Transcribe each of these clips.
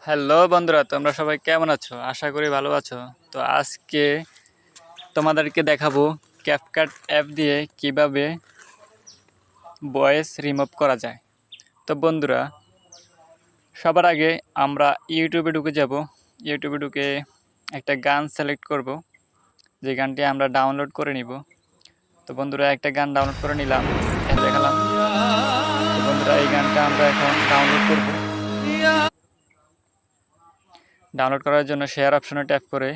Hello বন্ধুরা, তোমরা সবাই কেমন আছো? আশা করি ভালো আছো। তো আজকে তোমাদেরকে দেখাবো ক্যাপকাট অ্যাপ দিয়ে কিভাবে ভয়েস রিমুভ করা যায়। তো বন্ধুরা, সবার আগে আমরা ইউটিউবে ঢুকে যাব। ইউটিউবে ঢুকে একটা গান সিলেক্ট করব, যে গানটি আমরা ডাউনলোড করে নিব। তো বন্ধুরা, একটা গান ডাউনলোড করে নিলাম, এখানে দেখালাম। তো বন্ধুরা, এই গানটা আমরা এখন ডাউনলোড করব। ডাউনলোড করার জন্য শেয়ার অপশনে ট্যাপ করে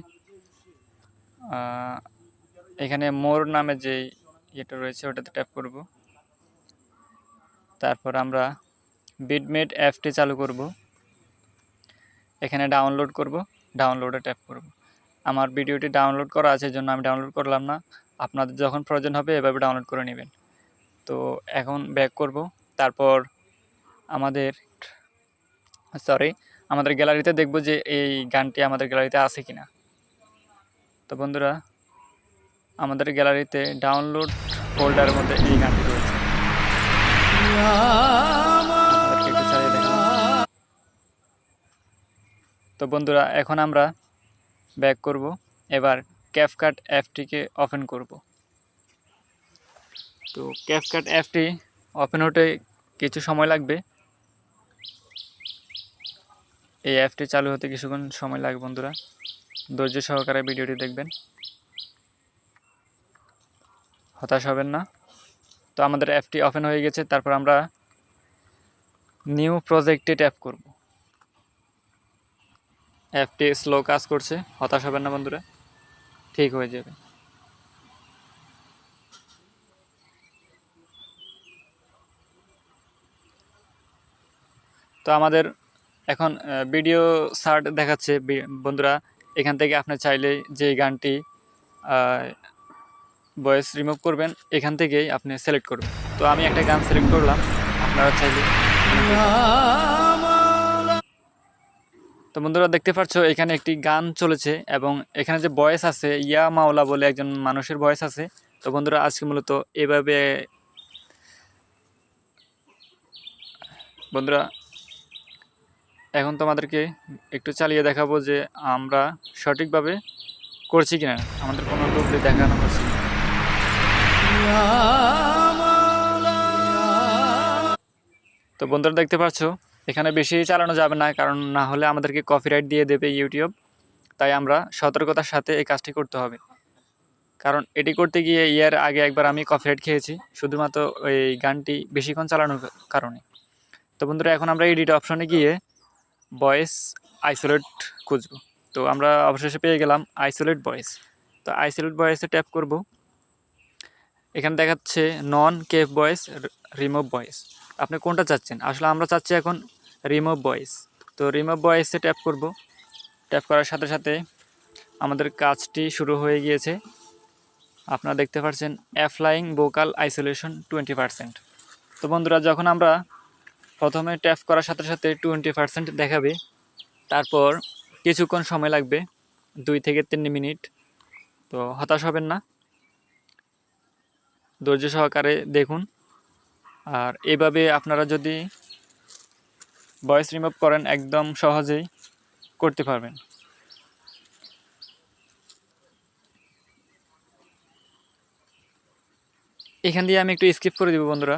এখানে মোর নামে যে ইয়েটা রয়েছে ওটাতে ট্যাপ করব। তারপর আমরা বিটমেট অ্যাপটি চালু করব। এখানে ডাউনলোড করব, ডাউনলোডে ট্যাপ করব। আমার ভিডিওটি ডাউনলোড করা আছে, জন্য আমি ডাউনলোড করলাম না। আপনাদের যখন প্রয়োজন হবে এভাবে ডাউনলোড করে নেবেন। তো এখন ব্যাক করব। তারপর আমাদের আমাদের গ্যালারিতে দেখব যে এই গানটি আমাদের গ্যালারিতে আছে কিনা। তো বন্ধুরা, আমাদের গ্যালারিতে ডাউনলোড ফোল্ডারের মধ্যে এই গানটি রয়েছে। একটু চালিয়ে দেখালাম। তো বন্ধুরা, এখন আমরা ব্যাক করব। এবার ক্যাপকাট অ্যাপটিকে ওপেন করব। তো ক্যাপকাট অ্যাপটি ওপেন হতে কিছু সময় লাগবে। এই অ্যাপটি চালু হতে কিছুক্ষণ সময় লাগবে বন্ধুরা, ধৈর্য সহকারে ভিডিওটি দেখবেন, হতাশ হবেন না। তো আমাদের অ্যাপটি ওপেন হয়ে গেছে। তারপর আমরা নিউ প্রজেক্টে ট্যাপ করব। অ্যাপটি স্লো কাজ করছে, হতাশ হবেন না বন্ধুরা, ঠিক হয়ে যাবে। তো আমাদের এখন ভিডিও সার্ট দেখাচ্ছে বন্ধুরা। এখান থেকে আপনি চাইলে যে গানটি ভয়েস রিমুভ করবেন, এখান থেকেই আপনি সিলেক্ট করবেন। তো আমি একটা গান সিলেক্ট করলাম, আপনারা চাইলে। তো বন্ধুরা, দেখতে পাচ্ছ এখানে একটি গান চলেছে এবং এখানে যে ভয়েস আছে, ইয়া মাওলা বলে একজন মানুষের ভয়েস আছে। তো বন্ধুরা, আজকে মূলত এভাবে বন্ধুরা, এখন তোমাদেরকে একটু চালিয়ে দেখাবো যে আমরা সঠিকভাবে করছি কিনা, আমাদের কোনো ডুবলি দেখানো হচ্ছে। তো বন্ধুরা, দেখতে পাচ্ছ এখানে বেশি চালানো যাবে না, কারণ না হলে আমাদেরকে কপিরাইট দিয়ে দেবে ইউটিউব। তাই আমরা সতর্কতার সাথে এই কাজটি করতে হবে, কারণ এটি করতে গিয়ে এর আগে একবার আমি কপিরাইট খেয়েছি, শুধুমাত্র এই গানটি বেশিক্ষণ চালানোর কারণে। তো বন্ধুরা, এখন আমরা এডিট অপশনে গিয়ে ভয়েস আইসোলেট খুঁজব। তো আমরা অবশেষে পেয়ে গেলাম আইসোলেট ভয়েস। তো আইসোলেট ভয়েসে ট্যাপ করব। এখানে দেখাচ্ছে নন কেপ ভয়েস, রিমুভ ভয়েস। আপনি কোনটা চাচ্ছেন? আসলে আমরা চাচ্ছি এখন রিমুভ ভয়েস। তো রিমুভ ভয়েসে ট্যাপ করব। ট্যাপ করার সাথে সাথে আমাদের কাজটি শুরু হয়ে গিয়েছে। আপনারা দেখতে পাচ্ছেন অ্যাপ্লাইং ভোকাল আইসোলেশন 20%। তো বন্ধুরা, যখন আমরা প্রথমে ট্যাপ করার সাথে সাথে 20% দেখাবে, তারপর কিছুক্ষণ সময় লাগবে, 2 থেকে 3 মিনিট। তো হতাশ হবেন না, ধৈর্য সহকারে দেখুন। আর এভাবে আপনারা যদি ভয়েস রিমুভ করেন, একদম সহজেই করতে পারবেন। এখান দিয়ে আমি একটু স্কিপ করে দিব বন্ধুরা,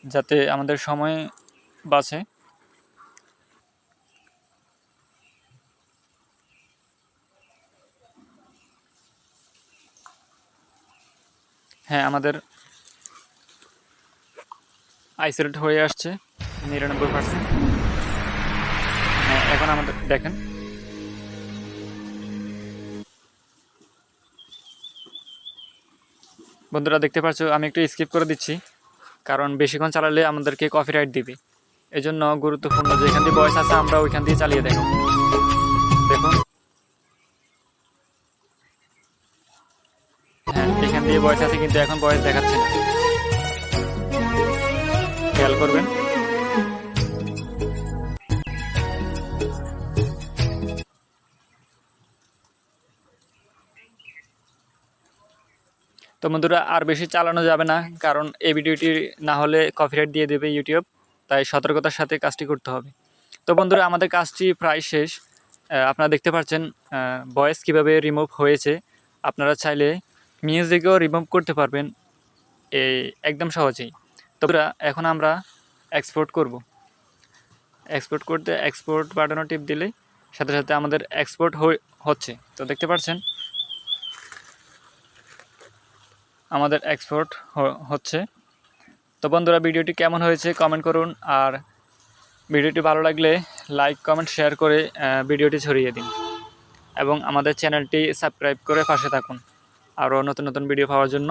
যাতে আমাদের সময় বাঁচে। হ্যাঁ, আমাদের আইসোলেট হয়ে আসছে 99%। হ্যাঁ, এখন আমাদের দেখেন, বন্ধুরা দেখতে পাচ্ছ আমি একটু স্কিপ করে দিচ্ছি, কারণ বেশিক্ষণ চালালে আমাদেরকে কপিরাইট দিবে। এজন্য গুরুত্বপূর্ণ যে এখান দিয়ে ভয়েস আছে আমরা ওইখান দিয়ে চালিয়ে দেখো। দেখুন, হ্যাঁ, এখান দিয়ে ভয়েস আছে, কিন্তু এখন ভয়েস দেখাচ্ছে না, খেয়াল করবেন। তো বন্ধুরা, আর বেশি চালানো যাবে না, কারণ এই ভিডিওটি না হলে কপিরাইট দিয়ে দেবে ইউটিউব। তাই সতর্কতার সাথে কাজটি করতে হবে। তো বন্ধুরা আমাদের কাজটি প্রায় শেষ। আপনারা দেখতে পাচ্ছেন ভয়েস কিভাবে রিমুভ হয়েছে। আপনারা চাইলে মিউজিকও রিমুভ করতে পারবেন এই একদম সহজেই। তো এখন আমরা এক্সপোর্ট করব। এক্সপোর্ট করতে এক্সপোর্ট বাটনে টিপ দিলেই সাথে সাথে আমাদের এক্সপোর্ট হচ্ছে। তো দেখতে পাচ্ছেন আমাদের এক্সপোর্ট হচ্ছে। তো বন্ধুরা ভিডিওটি কেমন হয়েছে কমেন্ট করুন, আর ভিডিওটি ভালো লাগলে লাইক কমেন্ট শেয়ার করে ভিডিওটি ছড়িয়ে দিন এবং আমাদের চ্যানেলটি সাবস্ক্রাইব করে পাশে থাকুন আরও নতুন নতুন ভিডিও পাওয়ার জন্য।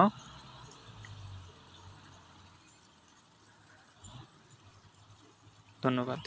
ধন্যবাদ।